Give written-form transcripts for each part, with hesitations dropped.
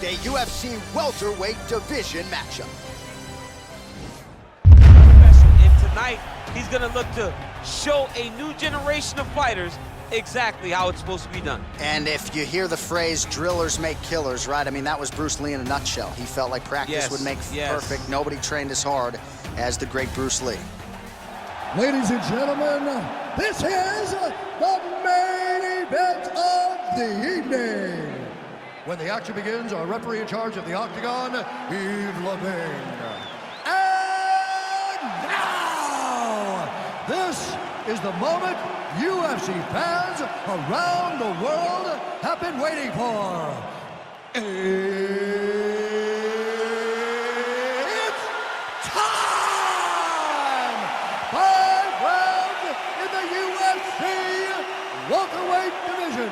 Next, a UFC welterweight division matchup. And tonight, he's gonna look to show a new generation of fighters exactly how it's supposed to be done. And if you hear the phrase, drillers make killers, right? I mean, that was Bruce Lee in a nutshell. He felt like practice would make perfect. Nobody trained as hard as the great Bruce Lee. Ladies and gentlemen, this is the main event of the evening. When the action begins, our referee in charge of the Octagon, Yves Levine. And now, this is the moment UFC fans around the world have been waiting for. It's time! 5 rounds in the UFC welterweight division.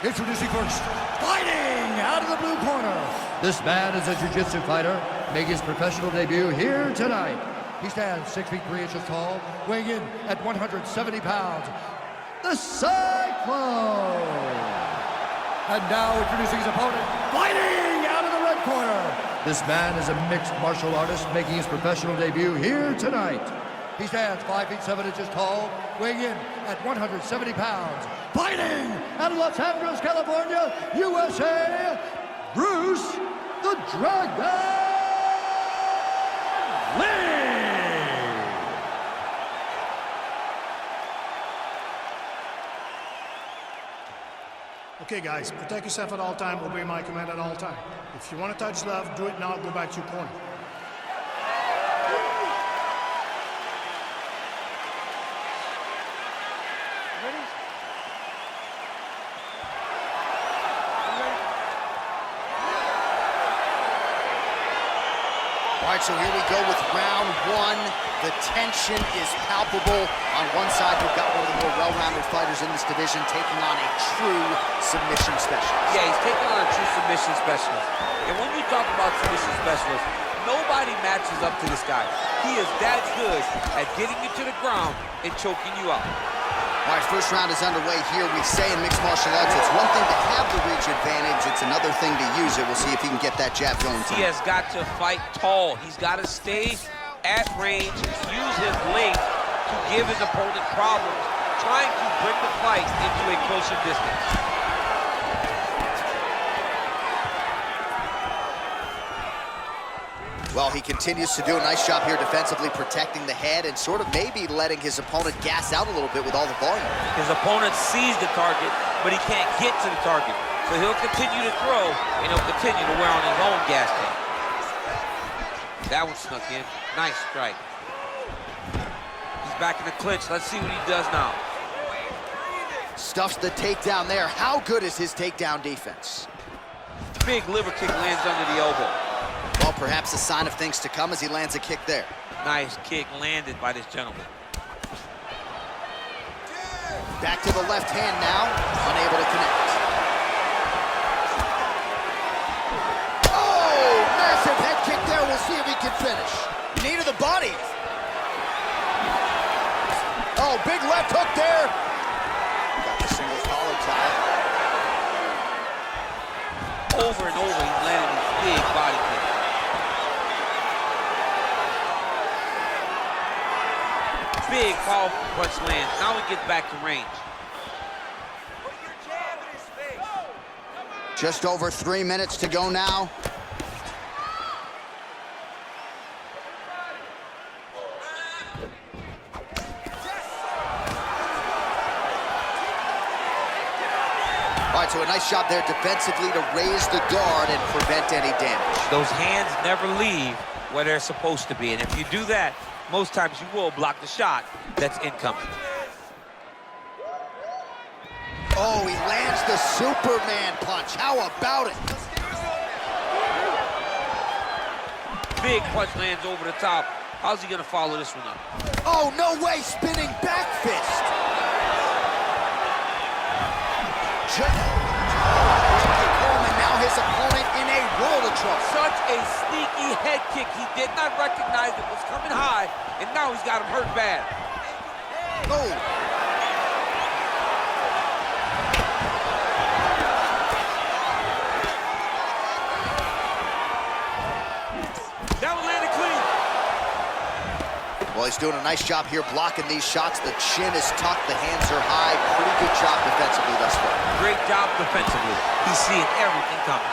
Introducing first, fighting out of the blue corner. This man is a jiu-jitsu fighter, making his professional debut here tonight. He stands 6 feet 3 inches tall, weighing in at 170 pounds. The Cyclone! And now introducing his opponent, fighting out of the red corner. This man is a mixed martial artist, making his professional debut here tonight. He stands 5 feet 7 inches tall, weighing in at 170 pounds. Fighting out of Los Angeles, California, USA, Bruce the Dragon Lee! Okay, guys, protect yourself at all time, obey my command at all time. If you want to touch love, do it now, go back to your corner. All right, so here we go with round one. The tension is palpable. On one side, we've got one of the more well-rounded fighters in this division taking on a true submission specialist. Yeah, he's taking on a true submission specialist. And when you talk about submission specialists, nobody matches up to this guy. He is that good at getting you to the ground and choking you out. All right, first round is underway here. We say in mixed martial arts, it's one thing to have the reach advantage. It's another thing to use it. We'll see if he can get that jab going tonight. He has got to fight tall. He's got to stay at range, use his length to give his opponent problems, trying to bring the fight into a closer distance. Well, he continues to do a nice job here defensively, protecting the head and sort of maybe letting his opponent gas out a little bit with all the volume. His opponent sees the target, but he can't get to the target. So he'll continue to throw, and he'll continue to wear on his own gas tank. That one snuck in. Nice strike. He's back in the clinch. Let's see what he does now. Stuffs the takedown there. How good is his takedown defense? Big liver kick lands under the elbow. Well, perhaps a sign of things to come as he lands a kick there. Nice kick landed by this gentleman. Back to the left hand now, unable to connect. Oh, massive head kick there. We'll see if he can finish. Knee to the body. Oh, big left hook there. Got the single collar tie. Over and over, he's landing these big body kicks. Big, powerful punch lands. Now he gets back to range. Just over 3 minutes to go now. All right, so a nice job there defensively to raise the guard and prevent any damage. Those hands never leave where they're supposed to be. And if you do that, most times you will block the shot that's incoming. Oh, he lands the Superman punch. How about it? Big punch lands over the top. How's he gonna follow this one up? Oh, no way, spinning back fist. And now his opponent in a world of trouble. Such a sneaky head kick. He did not recognize it was coming high, and now he's got him hurt bad. Oh. Well, he's doing a nice job here blocking these shots. The chin is tucked, the hands are high. Pretty good job defensively thus far. Great job defensively. He's seeing everything coming.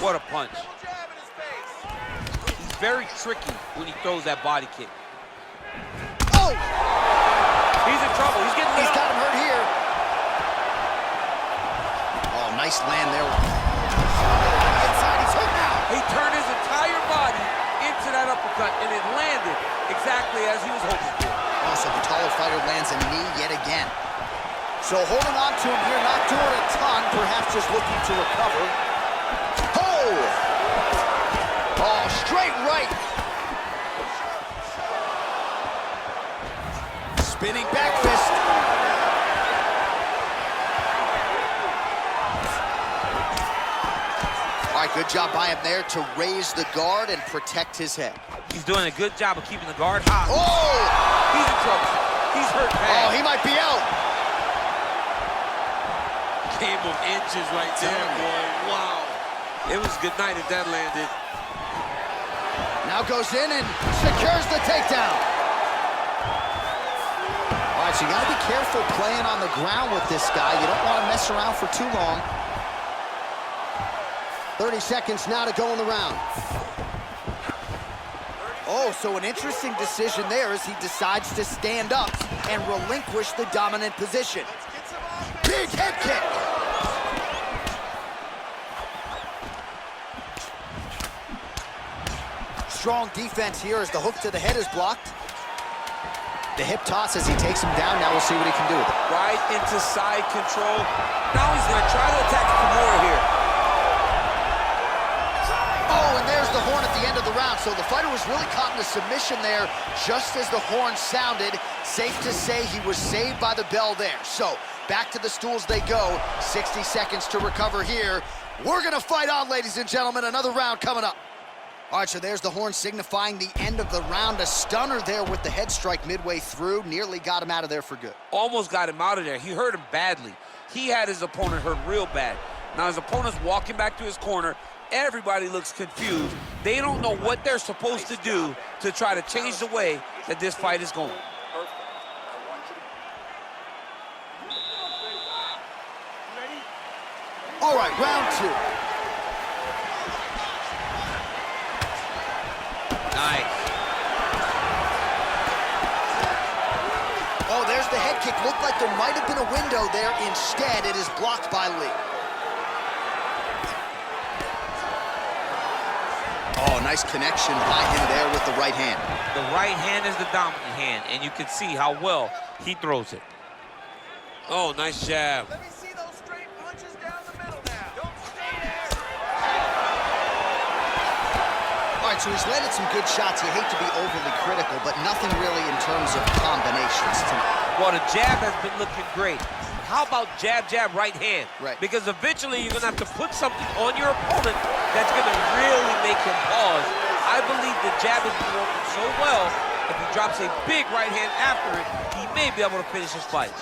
What a punch. He's very tricky when he throws that body kick. Oh! He's in trouble. He's getting lit up. got him hurt here. Oh, nice land there. Inside, he's hurt now. He turned his entire body into that uppercut, and it landed exactly as he was hoping for. Also, the taller fighter lands a knee yet again. So holding on to him here, not doing a ton, perhaps just looking to recover. Oh! Oh, straight right. Spinning back fist. All right, good job by him there to raise the guard and protect his head. He's doing a good job of keeping the guard high. Oh! He's in trouble. He's hurt bad. Oh, he might be out. Game of inches right there, boy. Wow. It was good night if that landed. Now goes in and secures the takedown. All right, so you gotta be careful playing on the ground with this guy. You don't want to mess around for too long. 30 seconds now to go in the round. Oh, so an interesting decision there as he decides to stand up and relinquish the dominant position. Big head kick. Strong defense here as the hook to the head is blocked. The hip toss as he takes him down. Now we'll see what he can do with it. Right into side control. Now he's going to try to attack Kimura here. Oh, and there's the horn at the end of the round. So the fighter was really caught in a submission there just as the horn sounded. Safe to say he was saved by the bell there. So back to the stools they go. 60 seconds to recover here. We're going to fight on, ladies and gentlemen. Another round coming up. All right, so there's the horn signifying the end of the round. A stunner there with the head strike midway through. Nearly got him out of there for good. Almost got him out of there. He hurt him badly. He had his opponent hurt real bad. Now his opponent's walking back to his corner. Everybody looks confused. They don't know what they're supposed to do to try to change the way that this fight is going. All right, round two. Nice. Oh, there's the head kick. Looked like there might have been a window there. Instead, it is blocked by Lee. Oh, nice connection by him there with the right hand. The right hand is the dominant hand, and you can see how well he throws it. Oh, nice jab. Let me see those straight punches down the middle now. Don't stay there. All right, so he's landed some good shots. You hate to be overly critical, but nothing really in terms of combinations tonight. Well, the jab has been looking great. How about jab, jab, right hand? Right. Because eventually you're going to have to put something on your opponent that's going to really make him pause. I believe the jab has been working so well, if he drops a big right hand after it, he may be able to finish his fight.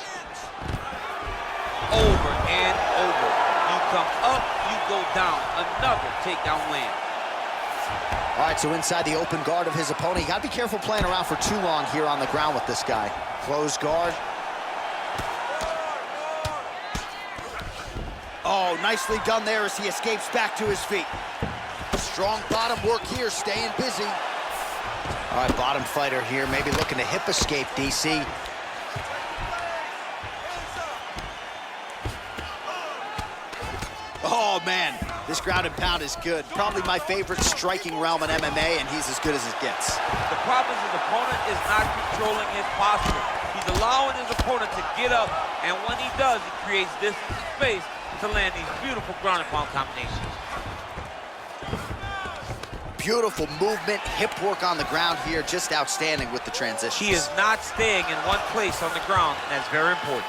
Over and over. You come up, you go down. Another takedown win. All right, so inside the open guard of his opponent. You got to be careful playing around for too long here on the ground with this guy. Closed guard. Oh, nicely done there as he escapes back to his feet. Strong bottom work here, staying busy. All right, bottom fighter here, maybe looking to hip escape, DC. Oh, man, this ground and pound is good. Probably my favorite striking realm in MMA, and he's as good as it gets. The problem is his opponent is not controlling his posture. He's allowing his opponent to get up, and when he does, he creates distance and space to land these beautiful ground and pound combinations. Beautiful movement, hip work on the ground here, just outstanding with the transitions. He is not staying in one place on the ground, and that's very important.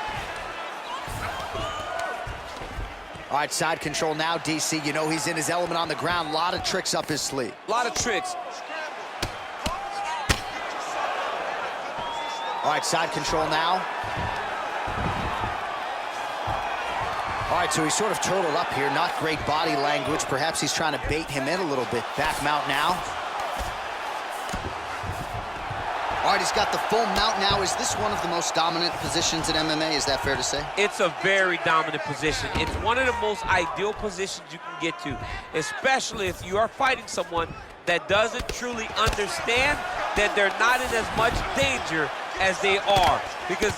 All right, side control now, DC. You know he's in his element on the ground. A lot of tricks up his sleeve. A lot of tricks. All right, side control now. All right, so he's sort of turtled up here. Not great body language. Perhaps he's trying to bait him in a little bit. Back mount now. All right, he's got the full mount now. Is this one of the most dominant positions in MMA? Is that fair to say? It's a very dominant position. It's one of the most ideal positions you can get to, especially if you are fighting someone that doesn't truly understand that they're not in as much danger as they are, because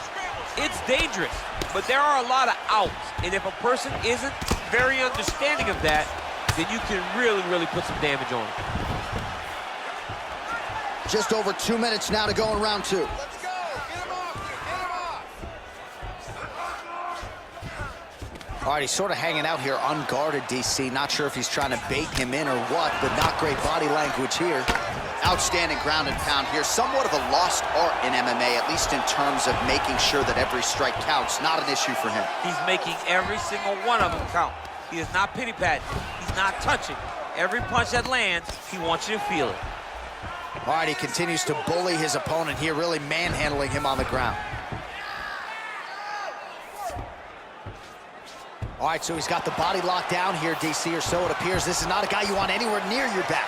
it's dangerous, but there are a lot of outs, and if a person isn't very understanding of that, then you can really, really put some damage on them. Just over 2 minutes now to go in round 2. Let's go. Get him off. Get him off. All right, he's sort of hanging out here unguarded, DC. Not sure if he's trying to bait him in or what, but not great body language here. Outstanding ground and pound here. Somewhat of a lost art in MMA, at least in terms of making sure that every strike counts. Not an issue for him. He's making every single one of them count. He is not pity-patting. He's not touching. Every punch that lands, he wants you to feel it. All right, he continues to bully his opponent here, really manhandling him on the ground. All right, so he's got the body locked down here, DC, or so it appears. This is not a guy you want anywhere near your back.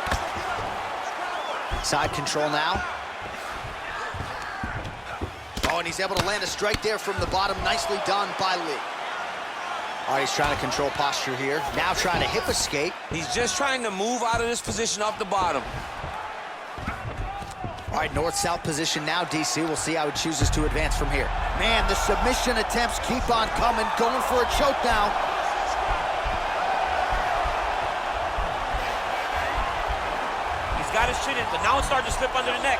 Side control now. Oh, and he's able to land a strike there from the bottom. Nicely done by Lee. All right, he's trying to control posture here. Now trying to hip escape. He's just trying to move out of this position off the bottom. All right, north-south position now, DC. We'll see how he chooses to advance from here. Man, the submission attempts keep on coming. Going for a choke now. He's got his chin in, but now it's starting to slip under the neck.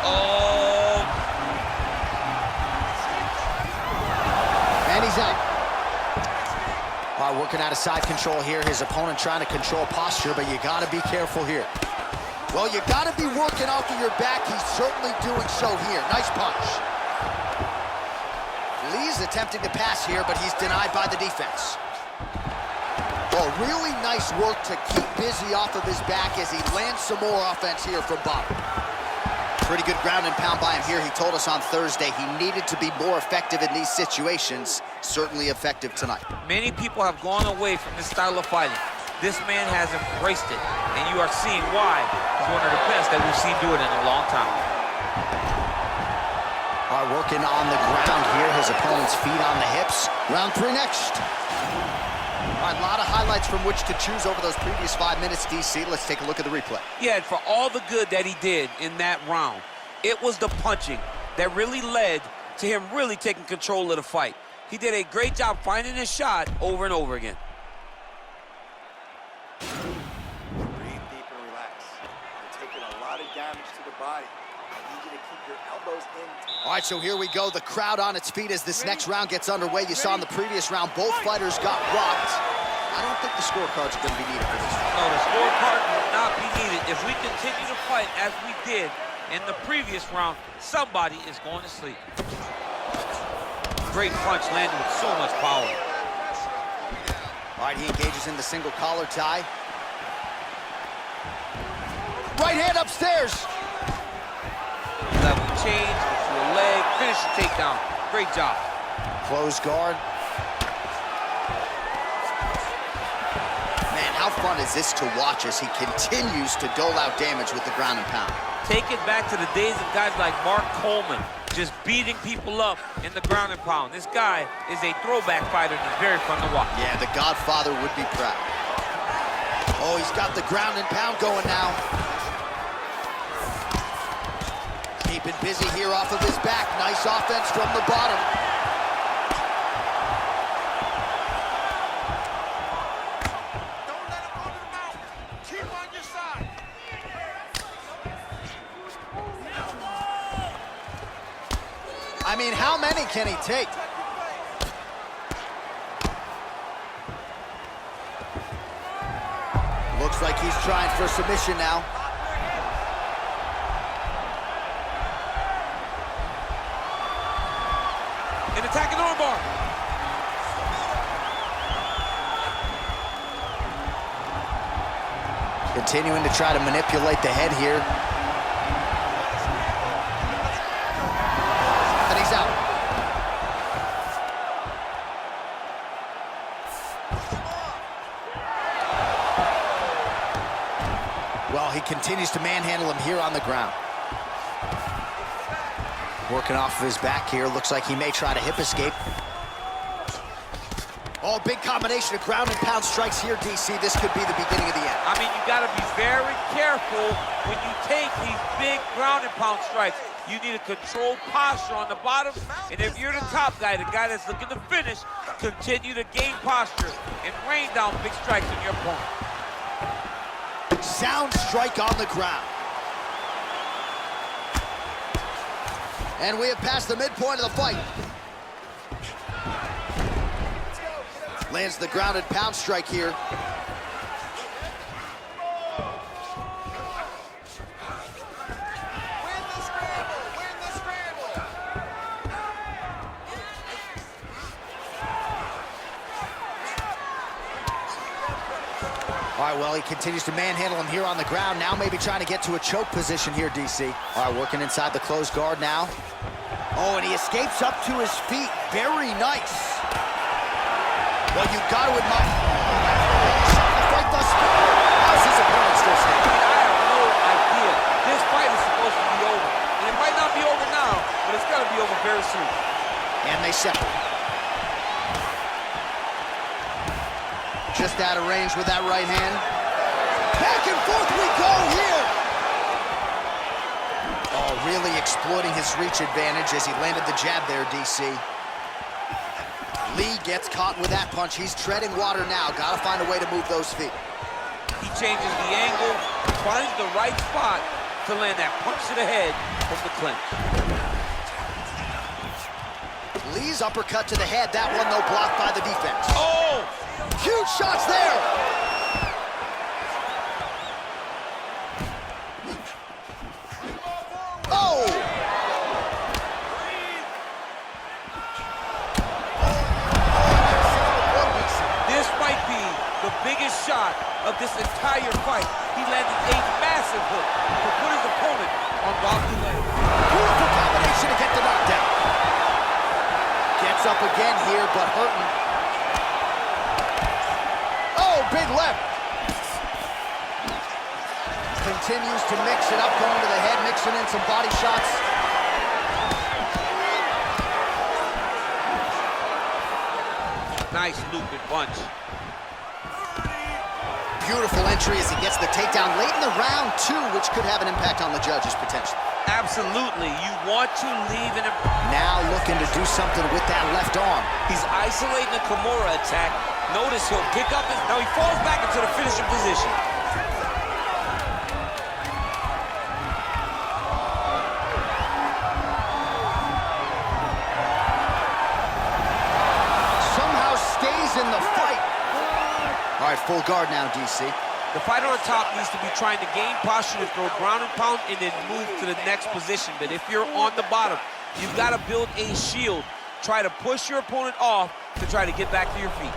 Oh. And he's out. All right, working out of side control here. His opponent trying to control posture, but you got to be careful here. Well, you got to be working off of your back. He's certainly doing so here. Nice punch. Lee's attempting to pass here, but he's denied by the defense. Well, really nice work to keep busy off of his back as he lands some more offense here from bottom. Pretty good ground and pound by him here. He told us on Thursday he needed to be more effective in these situations. Certainly effective tonight. Many people have gone away from this style of fighting. This man has embraced it, and you are seeing why he's one of the best that we've seen do it in a long time. All right, working on the ground here. His opponent's feet on the hips. Round 3 next. All right, a lot of highlights from which to choose over those previous 5 minutes, DC. Let's take a look at the replay. Yeah, and for all the good that he did in that round, it was the punching that really led to him really taking control of the fight. He did a great job finding his shot over and over again. Breathe deep and relax. You're taking a lot of damage to the body. I need you to keep your elbows in. All right, so here we go. The crowd on its feet as this next round gets underway. You saw in the previous round, both fighters got rocked. I don't think the scorecards are going to be needed for this one. No, the scorecard will not be needed. If we continue to fight as we did in the previous round, somebody is going to sleep. Great punch landed with so much power. All right, he engages in the single collar tie. Right hand upstairs. Level change, to a leg, finish the takedown. Great job. Closed guard. Man, how fun is this to watch as he continues to dole out damage with the ground and pound. Take it back to the days of guys like Mark Coleman, just beating people up in the ground and pound. This guy is a throwback fighter and it's very fun to watch. Yeah, the Godfather would be proud. Oh, he's got the ground and pound going now. Keeping busy here off of his back. Nice offense from the bottom. Don't let him go to the mouth. Keep on your side. I mean, how many can he take? Looks like he's trying for submission now. An attacking armbar. Continuing to try to manipulate the head here. And he's out. Well, he continues to manhandle him here on the ground. Working off of his back here. Looks like he may try to hip escape. Oh, big combination of ground and pound strikes here, DC. This could be the beginning of the end. I mean, you got to be very careful when you take these big ground and pound strikes. You need a controlled posture on the bottom, and if you're the top guy, the guy that's looking to finish, continue to gain posture and rain down big strikes on your opponent. Sound strike on the ground. And we have passed the midpoint of the fight. Lands the grounded pound strike here. All right, well, he continues to manhandle him here on the ground. Now maybe trying to get to a choke position here, DC. All right, working inside the closed guard now. Oh, and he escapes up to his feet. Very nice. Well, you've got to admire the fight thus far. How's his opponent still standing? I have no idea. This fight is supposed to be over. And it might not be over now, but it's got to be over very soon. And they separate. Just out of range with that right hand. Back and forth we go here. Oh, really exploiting his reach advantage as he landed the jab there, DC. Lee gets caught with that punch. He's treading water now. Got to find a way to move those feet. He changes the angle, finds the right spot to land that punch to the head from the clinch. Lee's uppercut to the head. That one, though, blocked by the defense. Oh! Huge shots there. Oh! This might be the biggest shot of this entire fight. He landed a massive hook to put his opponent on wobbly legs. Beautiful combination to get the knockdown. Gets up again here, but hurting. Big left. Continues to mix it up, going to the head, mixing in some body shots. Nice looping punch. Beautiful entry as he gets the takedown late in the round, too, which could have an impact on the judges, potentially. Absolutely. You want to leave an Now looking to do something with that left arm. He's isolating a Kimura attack. Notice he'll pick up his... Now he falls back into the finishing position. Somehow stays in the fight. All right, full guard now, DC. The fighter on top needs to be trying to gain posture to throw ground and pound and then move to the next position. But if you're on the bottom, you've got to build a shield. Try to push your opponent off to try to get back to your feet.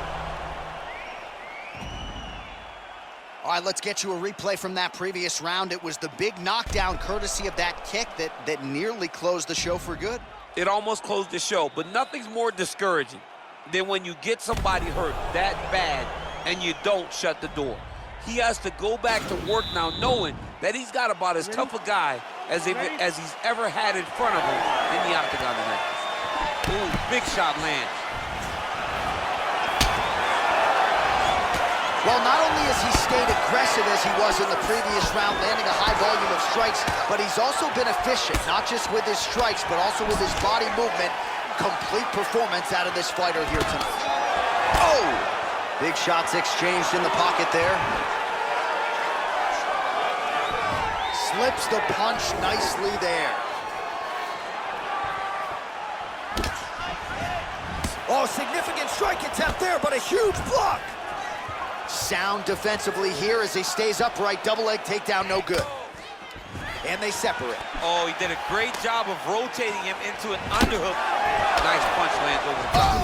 All right, let's get you a replay from that previous round. It was the big knockdown courtesy of that kick that nearly closed the show for good. It almost closed the show, but nothing's more discouraging than when you get somebody hurt that bad and you don't shut the door. He has to go back to work now knowing that he's got about as tough a guy as he's ever had in front of him in the octagon tonight. Ooh, big shot lands. Well, not only has he stayed aggressive as he was in the previous round, landing a high volume of strikes, but he's also been efficient, not just with his strikes, but also with his body movement. Complete performance out of this fighter here tonight. Oh! Big shots exchanged in the pocket there. Slips the punch nicely there. Oh, significant strike attempt there, but a huge block. Sound defensively here as he stays upright. Double leg takedown, no good. And they separate. Oh, he did a great job of rotating him into an underhook. Nice punch lands over the top.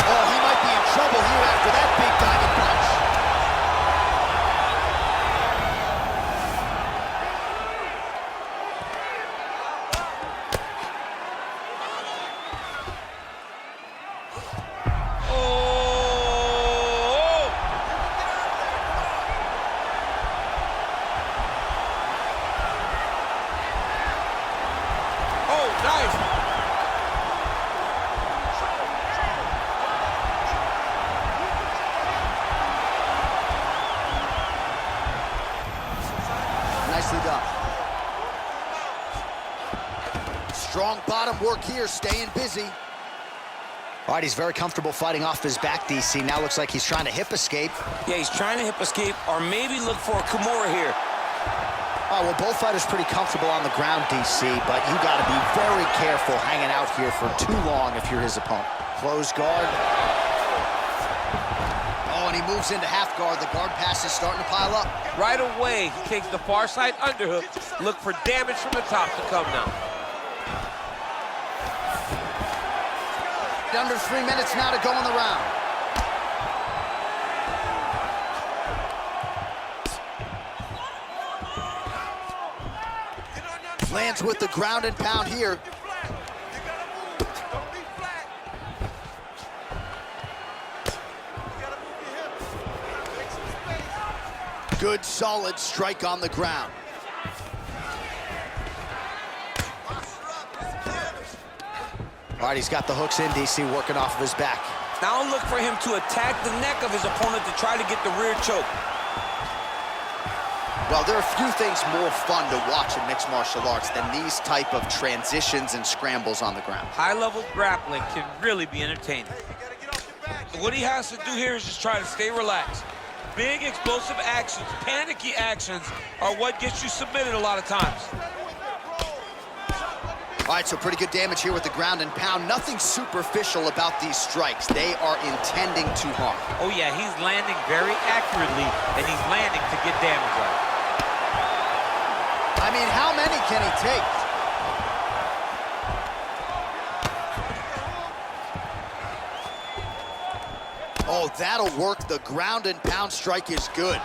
Oh, he might be in trouble here after that big diving punch. him work here, staying busy. All right, he's very comfortable fighting off his back, DC. Now looks like he's trying to hip escape. Yeah, he's trying to hip escape or maybe look for a Kimura here. Oh, well, both fighters pretty comfortable on the ground, DC, but you got to be very careful hanging out here for too long if you're his opponent. Close guard. Oh, and he moves into half guard. The guard pass is starting to pile up. Right away, he takes the far side underhook. Look for damage from the top to come now. Under 3 minutes now to go in the round. Lands with the ground and pound here. Good, solid strike on the ground. All right, he's got the hooks in, DC, working off of his back. Now look for him to attack the neck of his opponent to try to get the rear choke. Well, there are a few things more fun to watch in mixed martial arts than these type of transitions and scrambles on the ground. High-level grappling can really be entertaining. What he has to do here is just try to stay relaxed. Big, explosive actions, panicky actions are what gets you submitted a lot of times. All right, so pretty good damage here with the ground and pound. Nothing superficial about these strikes. They are intending to harm. Oh, yeah, he's landing very accurately, and he's landing to get damage out. I mean, how many can he take? Oh, that'll work. The ground and pound strike is good.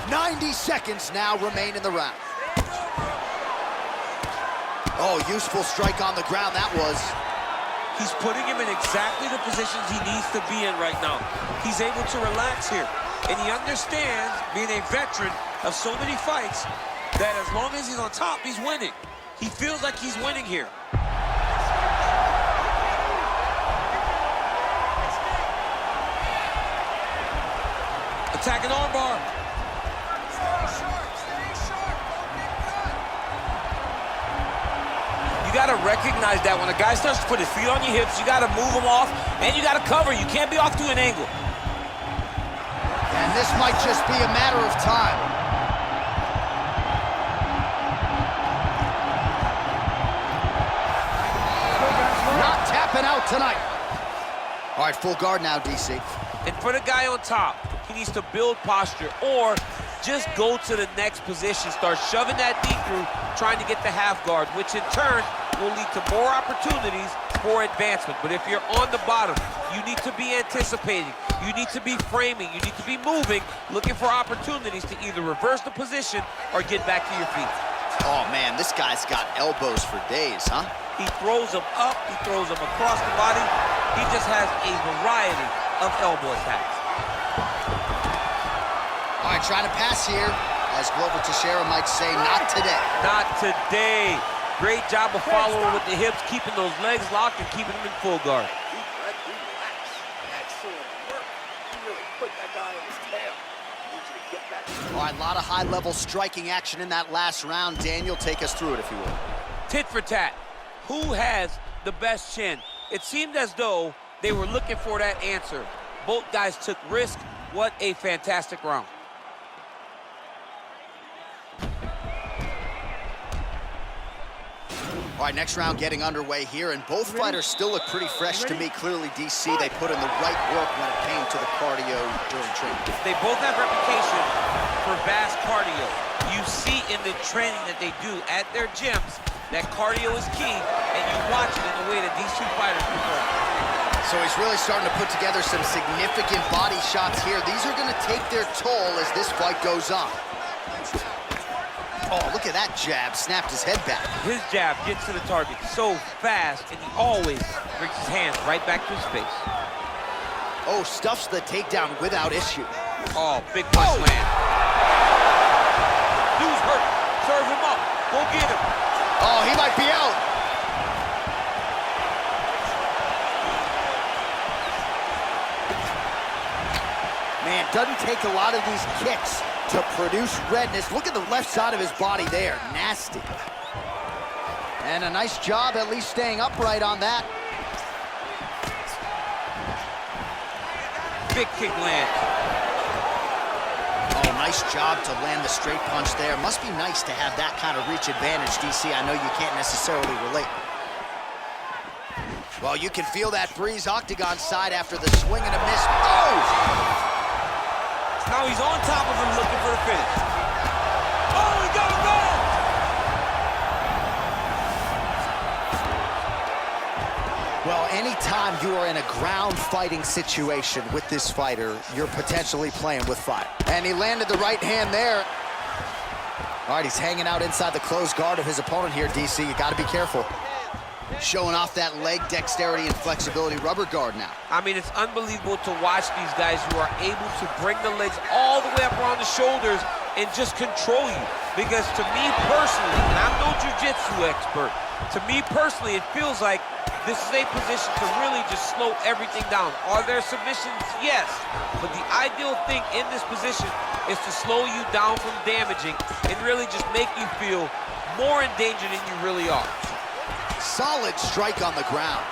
90 seconds now remain in the round. Oh, useful strike on the ground, that was. He's putting him in exactly the positions he needs to be in right now. He's able to relax here. And he understands, being a veteran of so many fights, that as long as he's on top, he's winning. He feels like he's winning here. Attacking armbar. You gotta recognize that when a guy starts to put his feet on your hips, you gotta move him off, and you gotta cover. You can't be off to an angle. And this might just be a matter of time. Not tapping out tonight. All right, full guard now, DC. And for the guy on top, he needs to build posture or just go to the next position, start shoving that knee through, trying to get the half guard, which in turn will lead to more opportunities for advancement. But if you're on the bottom, you need to be anticipating, you need to be framing, you need to be moving, looking for opportunities to either reverse the position or get back to your feet. Oh man, this guy's got elbows for days, huh? He throws them up, he throws them across the body. He just has a variety of elbow attacks. All right, trying to pass here. As Glover Teixeira might say, not today. Not today. Great job of following with the hips, keeping those legs locked and keeping them in full guard. Deep breath, relax. Excellent work. You really put that guy in his tail. I need you to get back. All right, a lot of high-level striking action in that last round. Daniel, take us through it, if you will. Tit for tat. Who has the best chin? It seemed as though they were looking for that answer. Both guys took risk. What a fantastic round. All right, next round getting underway here, and both fighters still look pretty fresh to me. Clearly, DC, they put in the right work when it came to the cardio during training. They both have reputation for vast cardio. You see in the training that they do at their gyms that cardio is key, and you watch it in the way that these two fighters perform. So he's really starting to put together some significant body shots here. These are going to take their toll as this fight goes on. Oh, look at that jab, snapped his head back. His jab gets to the target so fast, and he always brings his hands right back to his face. Oh, stuffs the takedown without issue. Oh, big punch land. Dude's hurt. Serve him up. Go get him. Oh, he might be out. Man, doesn't take a lot of these kicks to produce redness. Look at the left side of his body there. Nasty. And a nice job at least staying upright on that. Big kick lands. Oh, nice job to land the straight punch there. Must be nice to have that kind of reach advantage, DC. I know you can't necessarily relate. Well, you can feel that breeze octagon side after the swing and a miss. Oh! Now he's on top of him looking for the finish. Oh, he got him down! Well, anytime you are in a ground fighting situation with this fighter, you're potentially playing with fire. And he landed the right hand there. All right, he's hanging out inside the closed guard of his opponent here, DC. You got to be careful. Showing off that leg dexterity and flexibility. Rubber guard now. I mean, it's unbelievable to watch these guys who are able to bring the legs all the way up around the shoulders and just control you. Because to me personally, and I'm no jiu-jitsu expert, to me personally, it feels like this is a position to really just slow everything down. Are there submissions? Yes. But the ideal thing in this position is to slow you down from damaging and really just make you feel more in danger than you really are. Solid strike on the ground.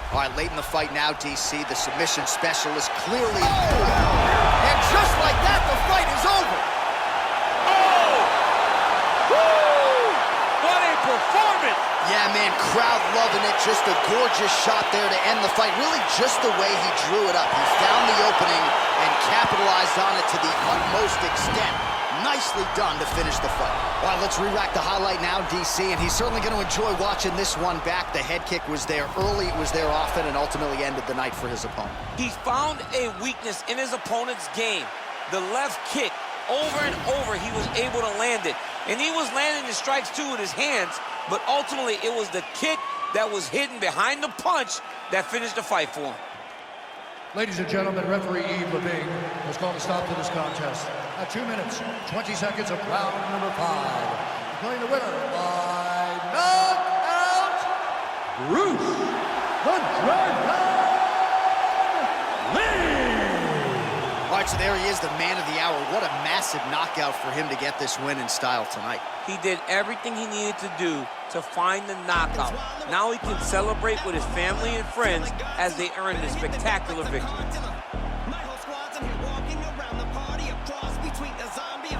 All right, late in the fight now, DC, the submission specialist clearly... Oh! And just like that, the fight is over. Oh! Woo! What a performance! Yeah, man, crowd loving it. Just a gorgeous shot there to end the fight. Really just the way he drew it up. He found the opening and capitalized on it to the utmost extent. Nicely done to finish the fight. All right, let's re-rack the highlight now, DC, and he's certainly going to enjoy watching this one back. The head kick was there early, it was there often, and ultimately ended the night for his opponent. He's found a weakness in his opponent's game. The left kick, over and over, he was able to land it. And he was landing the strikes, too, with his hands, but ultimately it was the kick that was hidden behind the punch that finished the fight for him. Ladies and gentlemen, referee Yves Leving has called a stop to this contest at 2 minutes, 20 seconds of round number 5. Declaring the winner by knockout, Bruce the Dragon Lee! All right, so there he is, the man of the hour. What a massive knockout for him to get this win in style tonight. He did everything he needed to do to find the knockout. Now he can celebrate with his family and friends as they earn this spectacular victory. My whole squad's in here walking around the party, a cross between a zombie